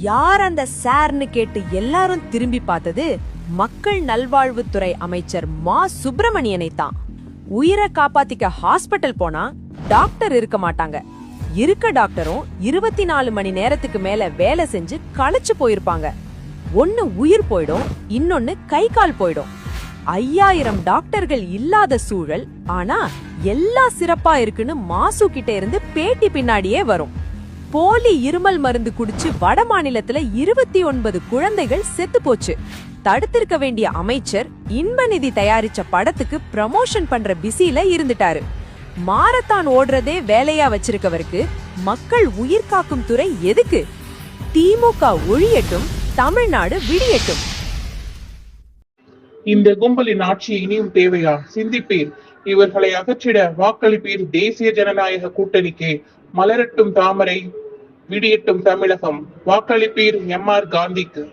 யார் அந்த சார்னு கேட்டு எல்லாரும் திரும்பி பார்த்தது மக்கள் நல்வாழ்வுத்துறை அமைச்சர் மா சுப்பிரமணியனை தான். உயிரை காப்பாத்திக்க ஹாஸ்பிட்டல் போனா டாக்டர் இருக்க மாட்டாங்க. இருக்க டாக்டரும் 24 மணி நேரத்துக்கு மேல வேலை செஞ்சு களைச்சு போயிருப்பாங்க. ஒன்னு உயிர் போயிடும், இன்னொன்னு கை கால் போயிடும். 5000 டாக்டர்கள் இல்லாத சூழல். ஆனா எல்லா சிறப்பா இருக்குன்னு மாசு கிட்ட இருந்து பேட்டி பின்னாடியே வரும். போலி இருமல் மருந்து குடிச்சு வட மாநிலத்துல 29 குழந்தைகள் செத்து போச்சு. தடுத்திருக்க வேண்டிய அமைச்சர் இன்பநிதி தயாரிச்ச படத்துக்கு ப்ரமோஷன் பண்ற பிஸில இருந்துட்டாரு. மாரத்தான் ஓடுறதே வேலையா வச்சிருக்கவருக்கு மக்கள் உயிர் காக்கும் துறை எதுக்கு? திமுக ஒழியட்டும், தமிழ்நாடு விடியட்டும். இந்த கும்பலின் ஆட்சி இனியும் தேவையா? சிந்திப்பீர். இவர்களை அகற்றிட வாக்களிப்பீர். தேசிய ஜனநாயக கூட்டணிக்கு. மலரட்டும் தாமரை, விடியட்டும் தமிழகம். வாக்களிப்பீர் எம்.ஆர். காந்திக்கு.